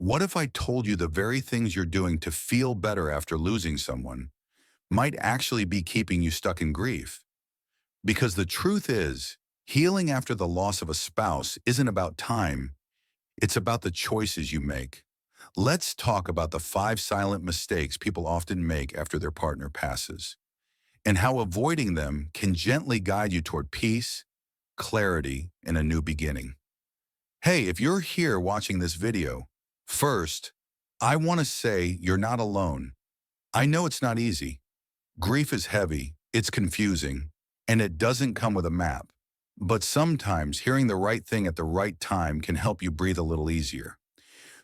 What if I told you the very things you're doing to feel better after losing someone might actually be keeping you stuck in grief? Because the truth is, healing after the loss of a spouse isn't about time, it's about the choices you make. Let's talk about the 5 silent mistakes people often make after their partner passes, and how avoiding them can gently guide you toward peace, clarity, and a new beginning. Hey, if you're here watching this video, first, I want to say you're not alone. I know it's not easy. Grief is heavy, it's confusing, and it doesn't come with a map. But sometimes hearing the right thing at the right time can help you breathe a little easier.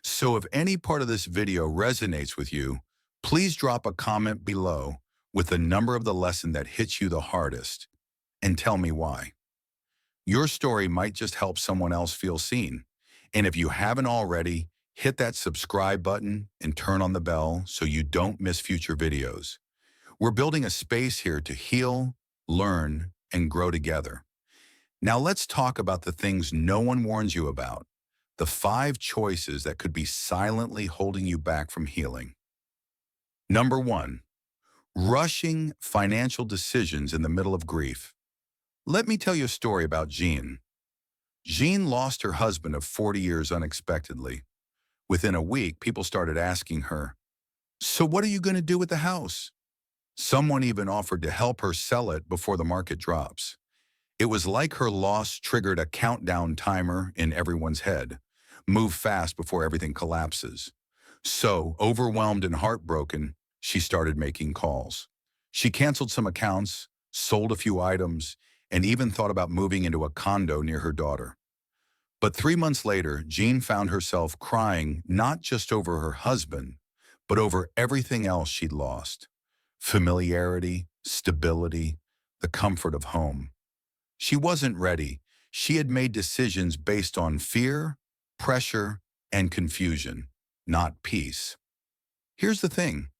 So if any part of this video resonates with you, please drop a comment below with the number of the lesson that hits you the hardest and tell me why. Your story might just help someone else feel seen. And if you haven't already, hit that subscribe button and turn on the bell so you don't miss future videos. We're building a space here to heal, learn, and grow together. Now let's talk about the things no one warns you about, the 5 choices that could be silently holding you back from healing. Number 1, rushing financial decisions in the middle of grief. Let me tell you a story about Jean. Jean lost her husband of 40 years unexpectedly. Within a week, people started asking her, "So what are you going to do with the house?" Someone even offered to help her sell it before the market drops. It was like her loss triggered a countdown timer in everyone's head. Move fast before everything collapses. So, overwhelmed and heartbroken, she started making calls. She canceled some accounts, sold a few items, and even thought about moving into a condo near her daughter. But 3 months later, Jean found herself crying not just over her husband, but over everything else she'd lost. Familiarity, stability, the comfort of home. She wasn't ready. She had made decisions based on fear, pressure, and confusion, not peace. Here's the thing.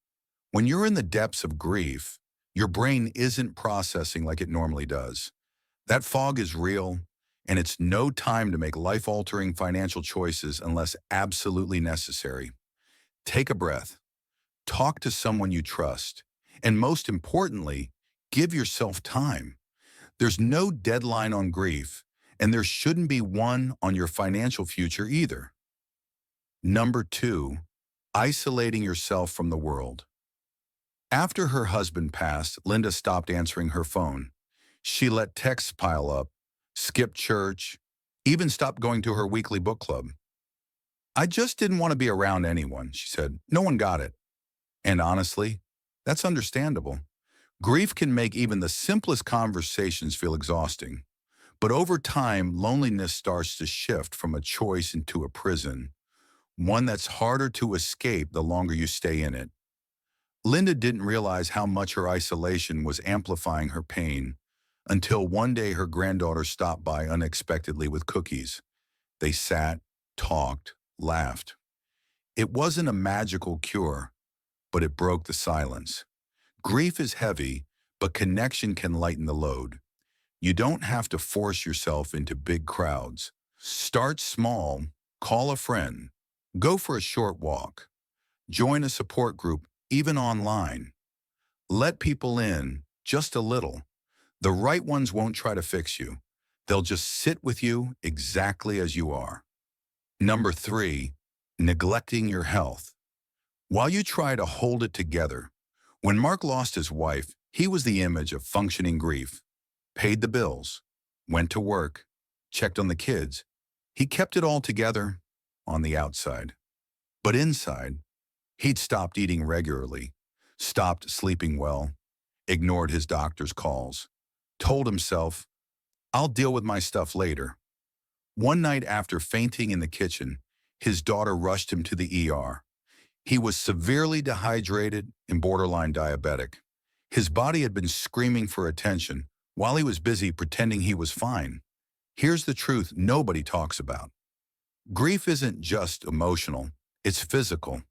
When you're in the depths of grief, your brain isn't processing like it normally does. That fog is real, and it's no time to make life-altering financial choices unless absolutely necessary. Take a breath. Talk to someone you trust. And most importantly, give yourself time. There's no deadline on grief, and there shouldn't be one on your financial future either. Number 2, isolating yourself from the world. After her husband passed, Linda stopped answering her phone. She let texts pile up, skipped church, even stopped going to her weekly book club. "I just didn't want to be around anyone," she said. "No one got it." And honestly, that's understandable. Grief can make even the simplest conversations feel exhausting. But over time, loneliness starts to shift from a choice into a prison, one that's harder to escape the longer you stay in it. Linda didn't realize how much her isolation was amplifying her pain until one day her granddaughter stopped by unexpectedly with cookies. They sat, talked, laughed. It wasn't a magical cure, but it broke the silence. Grief is heavy, but connection can lighten the load. You don't have to force yourself into big crowds. Start small, call a friend, go for a short walk, join a support group, even online. Let people in, just a little. The right ones won't try to fix you. They'll just sit with you exactly as you are. Number 3, neglecting your health. While you try to hold it together, when Mark lost his wife, he was the image of functioning grief. Paid the bills, went to work, checked on the kids. He kept it all together on the outside. But inside, he'd stopped eating regularly, stopped sleeping well, ignored his doctor's calls, told himself, "I'll deal with my stuff later." One night after fainting in the kitchen, his daughter rushed him to the ER. He was severely dehydrated and borderline diabetic. His body had been screaming for attention while he was busy pretending he was fine. Here's the truth nobody talks about. Grief isn't just emotional, it's physical.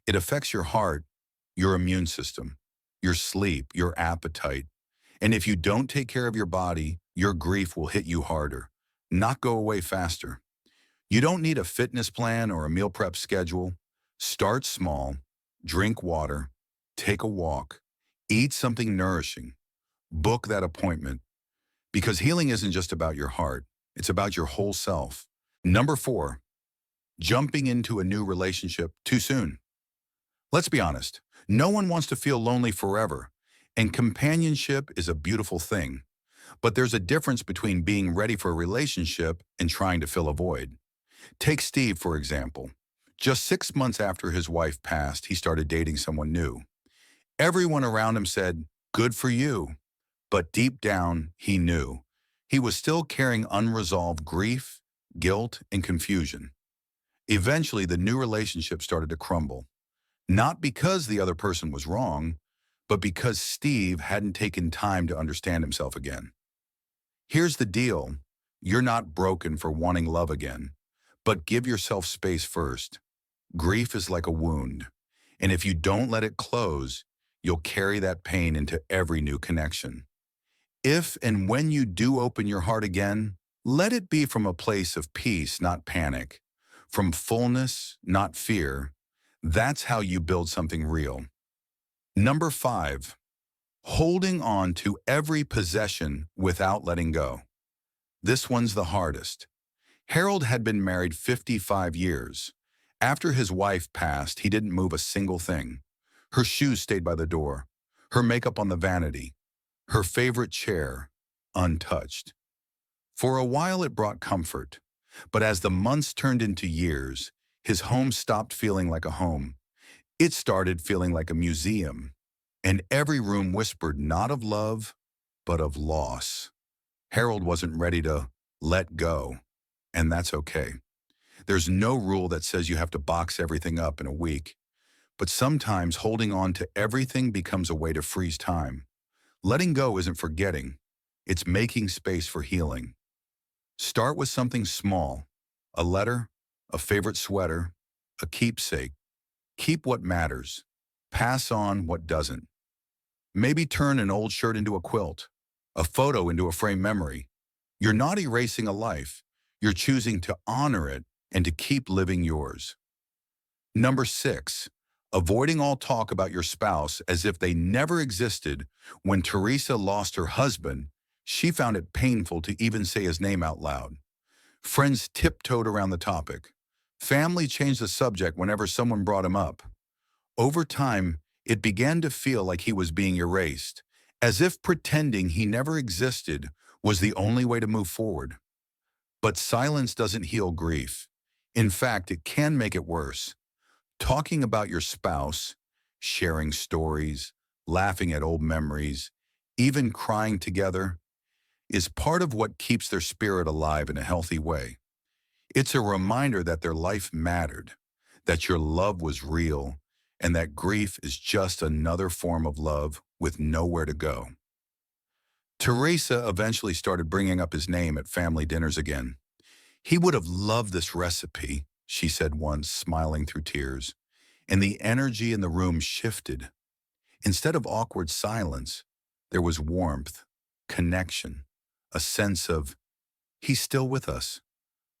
It affects your heart, your immune system, your sleep, your appetite. And if you don't take care of your body, your grief will hit you harder, not go away faster. You don't need a fitness plan or a meal prep schedule. Start small, drink water, take a walk, eat something nourishing, book that appointment, because healing isn't just about your heart, it's about your whole self. Number 4, jumping into a new relationship too soon. Let's be honest, no one wants to feel lonely forever, and companionship is a beautiful thing. But there's a difference between being ready for a relationship and trying to fill a void. Take Steve, for example. Just 6 months after his wife passed, he started dating someone new. Everyone around him said, "Good for you." But deep down, he knew. He was still carrying unresolved grief, guilt, and confusion. Eventually, the new relationship started to crumble. Not because the other person was wrong, but because Steve hadn't taken time to understand himself again. Here's the deal. You're not broken for wanting love again, but give yourself space first. Grief is like a wound, and if you don't let it close, you'll carry that pain into every new connection. If and when you do open your heart again, let it be from a place of peace, not panic, from fullness, not fear. That's how you build something real. Number 5, holding on to every possession without letting go. This one's the hardest. Harold had been married 55 years. After his wife passed, he didn't move a single thing. Her shoes stayed by the door, her makeup on the vanity, her favorite chair untouched. For a while it brought comfort, but as the months turned into years, his home stopped feeling like a home. It started feeling like a museum, and every room whispered not of love, but of loss. Harold wasn't ready to let go, and that's okay. There's no rule that says you have to box everything up in a week, but sometimes holding on to everything becomes a way to freeze time. Letting go isn't forgetting, it's making space for healing. Start with something small, a letter, a favorite sweater, a keepsake. Keep what matters. Pass on what doesn't. Maybe turn an old shirt into a quilt, a photo into a framed memory. You're not erasing a life. You're choosing to honor it and to keep living yours. Number 6, avoiding all talk about your spouse as if they never existed. When Teresa lost her husband, she found it painful to even say his name out loud. Friends tiptoed around the topic. Family changed the subject whenever someone brought him up. Over time, it began to feel like he was being erased, as if pretending he never existed was the only way to move forward. But silence doesn't heal grief. In fact, it can make it worse. Talking about your spouse, sharing stories, laughing at old memories, even crying together, is part of what keeps their spirit alive in a healthy way. It's a reminder that their life mattered, that your love was real, and that grief is just another form of love with nowhere to go. Teresa eventually started bringing up his name at family dinners again. "He would have loved this recipe," she said once, smiling through tears, and the energy in the room shifted. Instead of awkward silence, there was warmth, connection, a sense of, "He's still with us."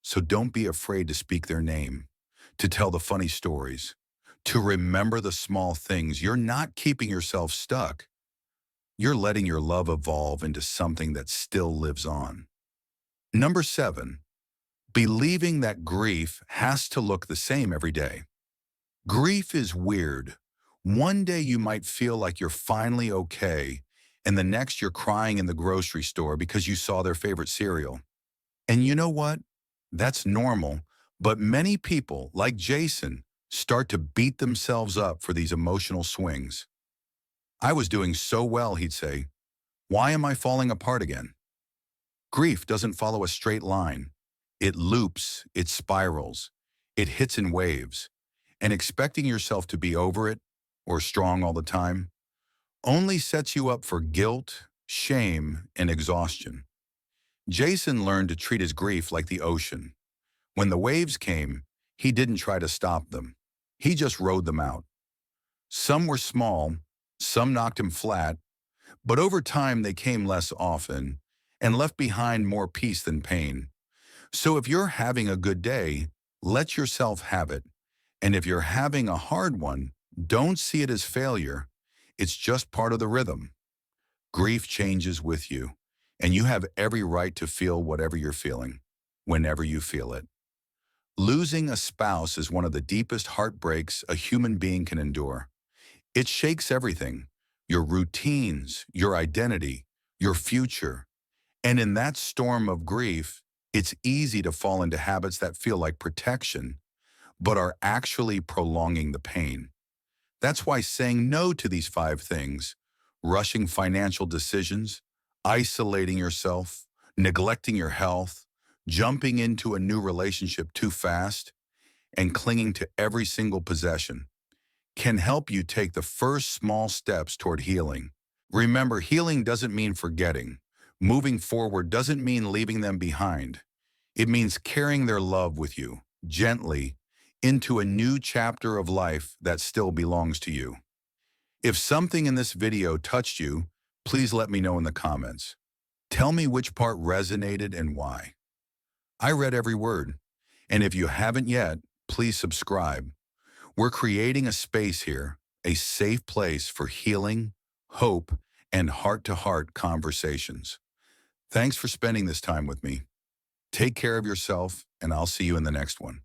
So don't be afraid to speak their name, to tell the funny stories, to remember the small things. You're not keeping yourself stuck. You're letting your love evolve into something that still lives on. Number 7, believing that grief has to look the same every day. Grief is weird. One day you might feel like you're finally okay, and the next you're crying in the grocery store because you saw their favorite cereal. And you know what? That's normal, but many people, like Jason, start to beat themselves up for these emotional swings. "I was doing so well," he'd say. "Why am I falling apart again?" Grief doesn't follow a straight line. It loops, it spirals, it hits in waves, and expecting yourself to be over it or strong all the time only sets you up for guilt, shame, and exhaustion. Jason learned to treat his grief like the ocean. When the waves came, he didn't try to stop them. He just rode them out. Some were small, some knocked him flat, but over time they came less often and left behind more peace than pain. So if you're having a good day, let yourself have it. And if you're having a hard one, don't see it as failure. It's just part of the rhythm. Grief changes with you, and you have every right to feel whatever you're feeling, whenever you feel it. Losing a spouse is one of the deepest heartbreaks a human being can endure. It shakes everything, your routines, your identity, your future. And in that storm of grief, it's easy to fall into habits that feel like protection, but are actually prolonging the pain. That's why saying no to these five things, rushing financial decisions, isolating yourself, neglecting your health, jumping into a new relationship too fast, and clinging to every single possession, can help you take the first small steps toward healing. Remember, healing doesn't mean forgetting. Moving forward doesn't mean leaving them behind. It means carrying their love with you, gently, into a new chapter of life that still belongs to you. If something in this video touched you, please let me know in the comments. Tell me which part resonated and why. I read every word. And if you haven't yet, please subscribe. We're creating a space here, a safe place for healing, hope, and heart-to-heart conversations. Thanks for spending this time with me. Take care of yourself, and I'll see you in the next one.